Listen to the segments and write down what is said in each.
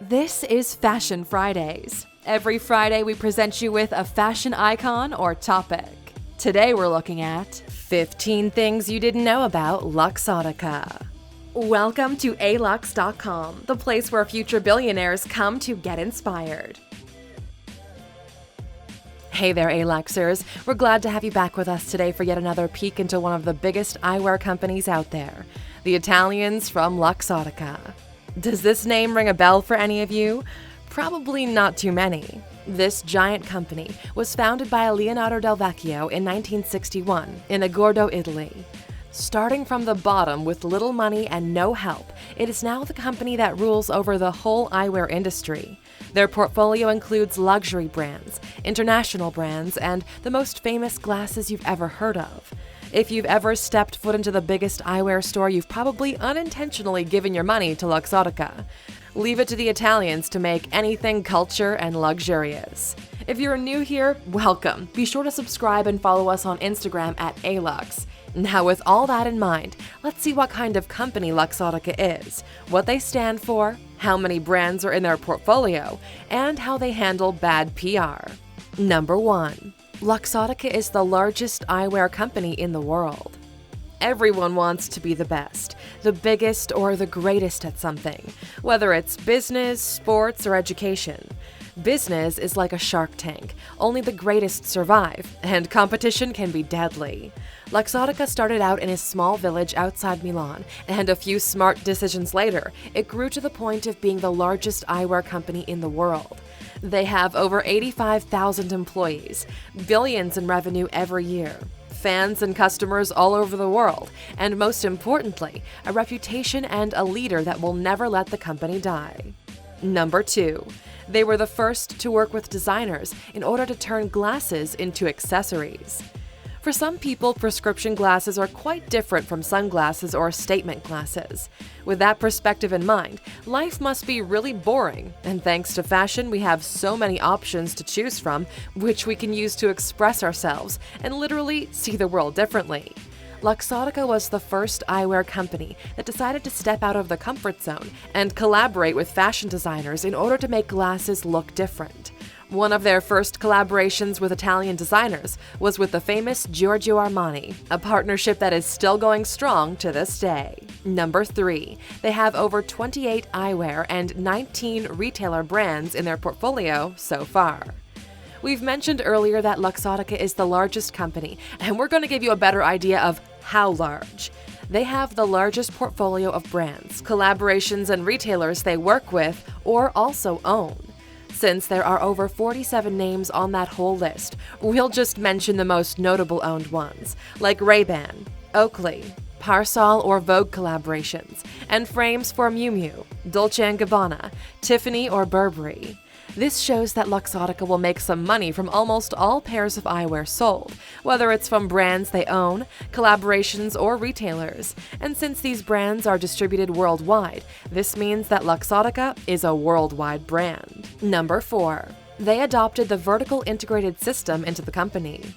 This is Fashion Fridays. Every Friday, we present you with a fashion icon or topic. Today, we're looking at 15 things you didn't know about Luxottica. Welcome to alux.com, the place where future billionaires come to get inspired. Hey there, Aluxers. We're glad to have you back with us today for yet another peek into one of the biggest eyewear companies out there, the Italians from Luxottica. Does this name ring a bell for any of you? Probably not too many. This giant company was founded by Leonardo Del Vecchio in 1961 in Agordo, Italy. Starting from the bottom with little money and no help, it is now the company that rules over the whole eyewear industry. Their portfolio includes luxury brands, international brands, and the most famous glasses you've ever heard of. If you've ever stepped foot into the biggest eyewear store, you've probably unintentionally given your money to Luxottica. Leave it to the Italians to make anything culture and luxurious. If you're new here, welcome. Be sure to subscribe and follow us on Instagram at Alux. Now, with all that in mind, let's see what kind of company Luxottica is, what they stand for, how many brands are in their portfolio, and how they handle bad PR. Number 1. Luxottica is the largest eyewear company in the world. Everyone wants to be the best, the biggest, or the greatest at something, whether it's business, sports, or education. Business is like a shark tank. Only the greatest survive, and competition can be deadly. Luxottica started out in a small village outside Milan, and a few smart decisions later, it grew to the point of being the largest eyewear company in the world. They have over 85,000 employees, billions in revenue every year, fans and customers all over the world, and most importantly, a reputation and a leader that will never let the company die. Number 2. They were the first to work with designers in order to turn glasses into accessories. For some people, prescription glasses are quite different from sunglasses or statement glasses. With that perspective in mind, life must be really boring, and thanks to fashion, we have so many options to choose from, which we can use to express ourselves and literally see the world differently. Luxottica was the first eyewear company that decided to step out of the comfort zone and collaborate with fashion designers in order to make glasses look different. One of their first collaborations with Italian designers was with the famous Giorgio Armani, a partnership that is still going strong to this day. Number 3. They have over 28 eyewear and 19 retailer brands in their portfolio so far. We've mentioned earlier that Luxottica is the largest company, and we're going to give you a better idea of how large. They have the largest portfolio of brands, collaborations, and retailers they work with or also own. Since there are over 47 names on that whole list, we'll just mention the most notable owned ones, like Ray-Ban, Oakley, Parsol or Vogue collaborations, and frames for Miu Miu, Dolce & Gabbana, Tiffany or Burberry. This shows that Luxottica will make some money from almost all pairs of eyewear sold, whether it's from brands they own, collaborations, or retailers. And since these brands are distributed worldwide, this means that Luxottica is a worldwide brand. Number 4. They adopted the vertical integrated system into the company.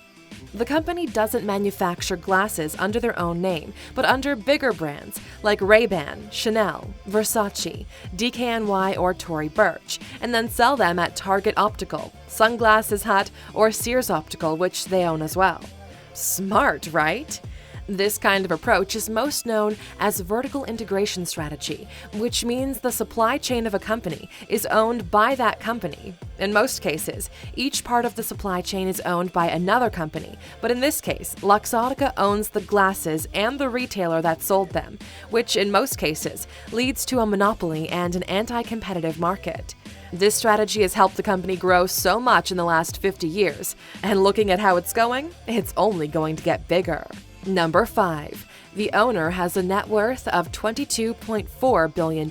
The company doesn't manufacture glasses under their own name, but under bigger brands like Ray-Ban, Chanel, Versace, DKNY, or Tory Burch, and then sell them at Target Optical, Sunglasses Hut, or Sears Optical, which they own as well. Smart, right? This kind of approach is most known as vertical integration strategy, which means the supply chain of a company is owned by that company. In most cases, each part of the supply chain is owned by another company, but in this case, Luxottica owns the glasses and the retailer that sold them, which in most cases leads to a monopoly and an anti-competitive market. This strategy has helped the company grow so much in the last 50 years, and looking at how it's going, it's only going to get bigger. Number 5. The owner has a net worth of $22.4 billion.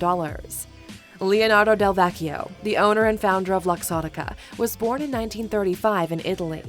Leonardo Del Vecchio, the owner and founder of Luxottica, was born in 1935 in Italy.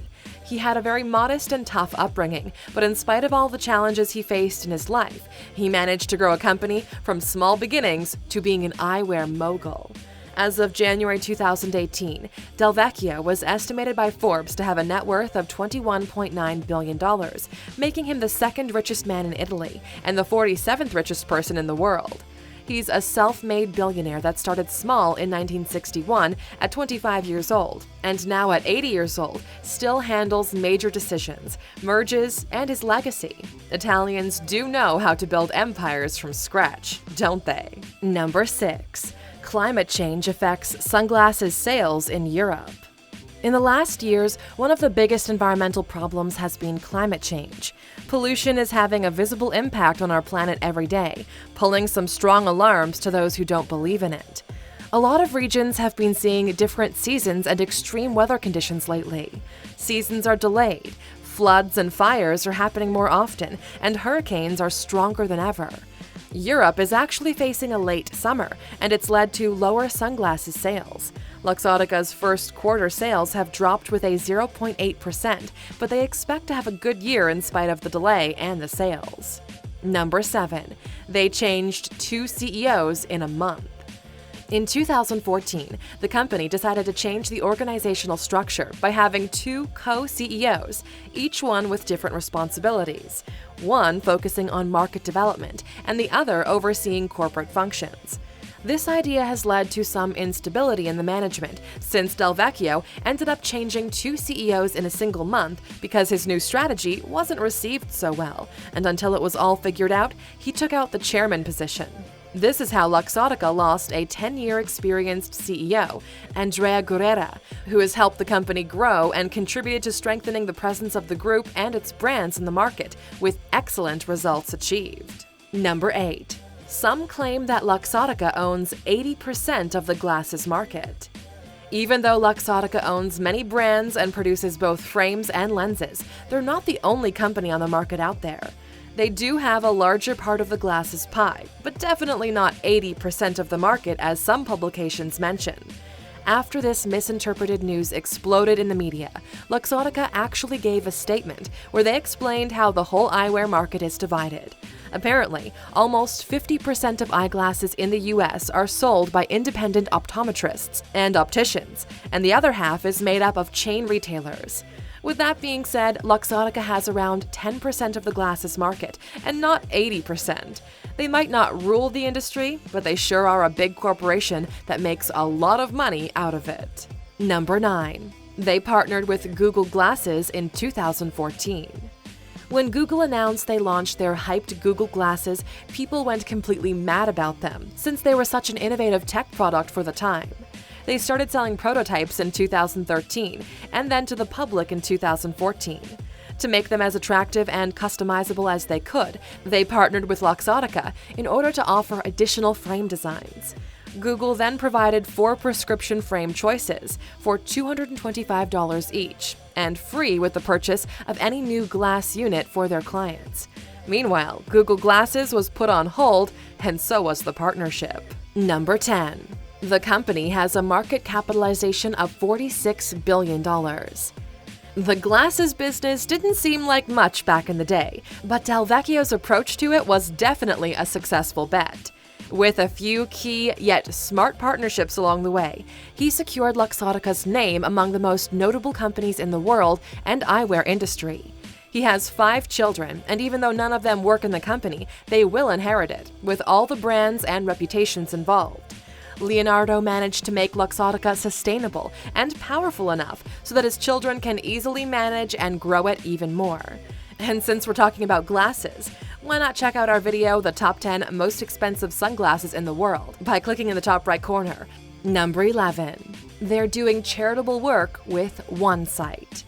He had a very modest and tough upbringing, but in spite of all the challenges he faced in his life, he managed to grow a company from small beginnings to being an eyewear mogul. As of January 2018, Del Vecchio was estimated by Forbes to have a net worth of $21.9 billion, making him the second richest man in Italy and the 47th richest person in the world. He's a self-made billionaire that started small in 1961 at 25 years old, and now at 80 years old, still handles major decisions, merges, and his legacy. Italians do know how to build empires from scratch, don't they? Number 6. Climate change affects sunglasses sales in Europe. In the last years, one of the biggest environmental problems has been climate change. Pollution is having a visible impact on our planet every day, pulling some strong alarms to those who don't believe in it. A lot of regions have been seeing different seasons and extreme weather conditions lately. Seasons are delayed, floods and fires are happening more often, and hurricanes are stronger than ever. Europe is actually facing a late summer, and it's led to lower sunglasses sales. Luxottica's first quarter sales have dropped with a 0.8%, but they expect to have a good year in spite of the delay and the sales. Number 7. They changed 2 CEOs in a month. In 2014, the company decided to change the organizational structure by having 2 co-CEOs, each one with different responsibilities, one focusing on market development and the other overseeing corporate functions. This idea has led to some instability in the management, since Del Vecchio ended up changing 2 CEOs in a single month because his new strategy wasn't received so well, and until it was all figured out, he took out the chairman position. This is how Luxottica lost a 10-year experienced CEO, Andrea Guerrera, who has helped the company grow and contributed to strengthening the presence of the group and its brands in the market, with excellent results achieved. Number 8. Some claim that Luxottica owns 80% of the glasses market. Even though Luxottica owns many brands and produces both frames and lenses, they're not the only company on the market out there. They do have a larger part of the glasses pie, but definitely not 80% of the market as some publications mention. After this misinterpreted news exploded in the media, Luxottica actually gave a statement where they explained how the whole eyewear market is divided. Apparently, almost 50% of eyeglasses in the US are sold by independent optometrists and opticians, and the other half is made up of chain retailers. With that being said, Luxottica has around 10% of the glasses market, and not 80%. They might not rule the industry, but they sure are a big corporation that makes a lot of money out of it. Number 9. They partnered with Google Glasses in 2014. When Google announced they launched their hyped Google Glasses, people went completely mad about them, since they were such an innovative tech product for the time. They started selling prototypes in 2013, and then to the public in 2014. To make them as attractive and customizable as they could, they partnered with Luxottica in order to offer additional frame designs. Google then provided 4 prescription frame choices for $225 each, and free with the purchase of any new glass unit for their clients. Meanwhile, Google Glasses was put on hold, and so was the partnership. Number 10. The company has a market capitalization of $46 billion. The glasses business didn't seem like much back in the day, but Del Vecchio's approach to it was definitely a successful bet. With a few key yet smart partnerships along the way, he secured Luxottica's name among the most notable companies in the world and eyewear industry. He has 5 children, and even though none of them work in the company, they will inherit it, with all the brands and reputations involved. Leonardo managed to make Luxottica sustainable and powerful enough so that his children can easily manage and grow it even more. And since we're talking about glasses, why not check out our video, The Top 10 Most Expensive Sunglasses in the World, by clicking in the top right corner. Number 11. They're doing charitable work with OneSight.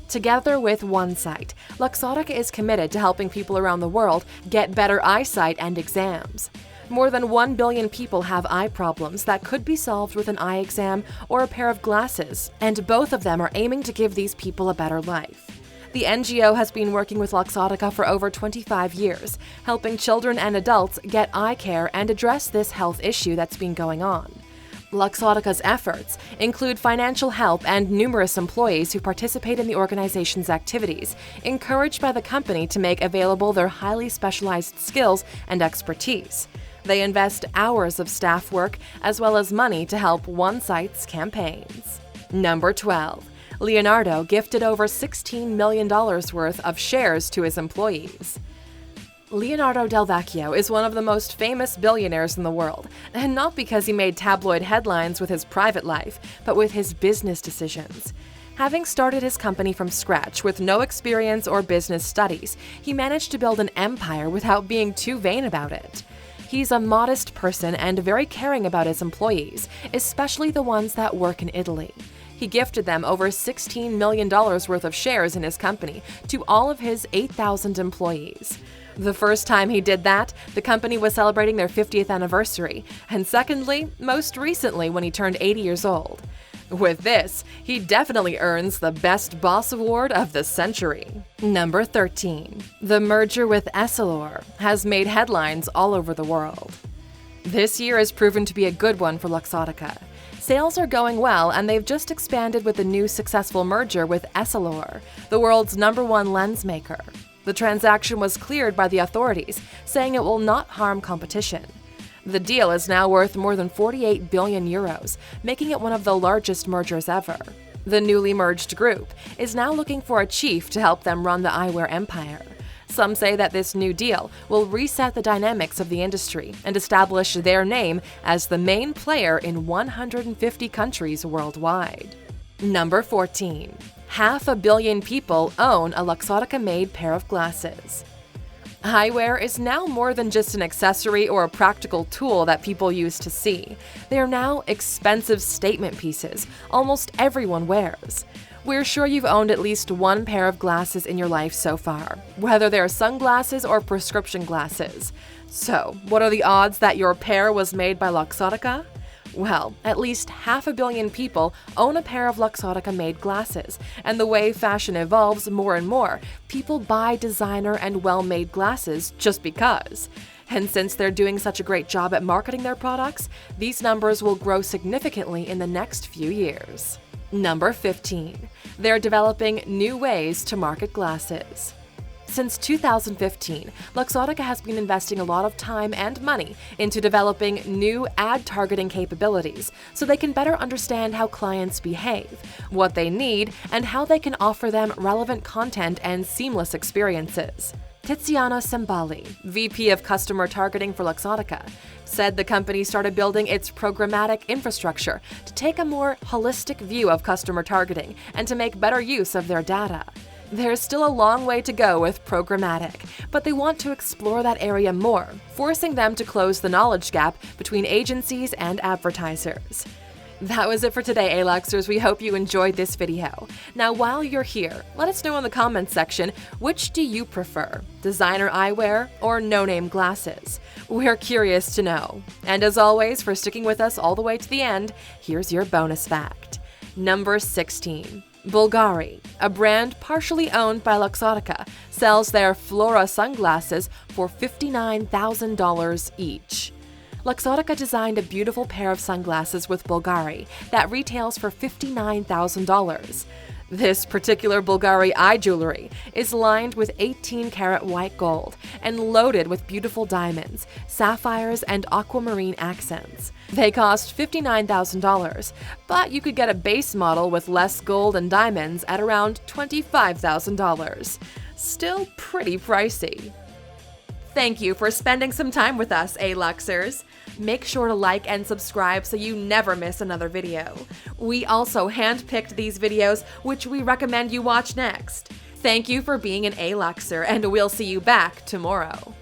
Together with OneSight, Luxottica is committed to helping people around the world get better eyesight and exams. More than 1 billion people have eye problems that could be solved with an eye exam or a pair of glasses, and both of them are aiming to give these people a better life. The NGO has been working with Luxottica for over 25 years, helping children and adults get eye care and address this health issue that's been going on. Luxottica's efforts include financial help and numerous employees who participate in the organization's activities, encouraged by the company to make available their highly specialized skills and expertise. They invest hours of staff work as well as money to help OneSight's campaigns. Number 12. Leonardo gifted over $16 million worth of shares to his employees. Leonardo Del Vecchio is one of the most famous billionaires in the world, and not because he made tabloid headlines with his private life, but with his business decisions. Having started his company from scratch with no experience or business studies, he managed to build an empire without being too vain about it. He's a modest person and very caring about his employees, especially the ones that work in Italy. He gifted them over $16 million worth of shares in his company to all of his 8,000 employees. The first time he did that, the company was celebrating their 50th anniversary, and secondly, most recently when he turned 80 years old. With this, he definitely earns the Best Boss Award of the century. Number 13. The merger with Essilor has made headlines all over the world. This year has proven to be a good one for Luxottica. Sales are going well, and they've just expanded with a new successful merger with Essilor, the world's #1 lens maker. The transaction was cleared by the authorities, saying it will not harm competition. The deal is now worth more than 48 billion euros, making it one of the largest mergers ever. The newly merged group is now looking for a chief to help them run the eyewear empire. Some say that this new deal will reset the dynamics of the industry and establish their name as the main player in 150 countries worldwide. Number 14. 500 million people own a Luxottica-made pair of glasses. Eyewear is now more than just an accessory or a practical tool that people used to see. They are now expensive statement pieces almost everyone wears. We're sure you've owned at least one pair of glasses in your life so far, whether they're sunglasses or prescription glasses. So, what are the odds that your pair was made by Luxottica? Well, at least 500 million people own a pair of Luxottica-made glasses, and the way fashion evolves more and more, people buy designer and well-made glasses just because. And since they're doing such a great job at marketing their products, these numbers will grow significantly in the next few years. Number 15. They're developing new ways to market glasses. Since 2015, Luxottica has been investing a lot of time and money into developing new ad targeting capabilities so they can better understand how clients behave, what they need, and how they can offer them relevant content and seamless experiences. Tiziano Sembali, VP of Customer Targeting for Luxottica, said the company started building its programmatic infrastructure to take a more holistic view of customer targeting and to make better use of their data. There's still a long way to go with programmatic, but they want to explore that area more, forcing them to close the knowledge gap between agencies and advertisers. That was it for today, A-Luxers. We hope you enjoyed this video. Now, while you're here, let us know in the comments section, which do you prefer, designer eyewear or no-name glasses? We're curious to know. And as always, for sticking with us all the way to the end, here's your bonus fact. Number 16. Bulgari, a brand partially owned by Luxottica, sells their Flora sunglasses for $59,000 each. Luxottica designed a beautiful pair of sunglasses with Bulgari that retails for $59,000. This particular Bulgari eye jewelry is lined with 18-karat white gold and loaded with beautiful diamonds, sapphires, and aquamarine accents. They cost $59,000, but you could get a base model with less gold and diamonds at around $25,000. Still pretty pricey. Thank you for spending some time with us, A-Luxers. Make sure to like and subscribe so you never miss another video. We also handpicked these videos, which we recommend you watch next. Thank you for being an A-Luxer, and we'll see you back tomorrow.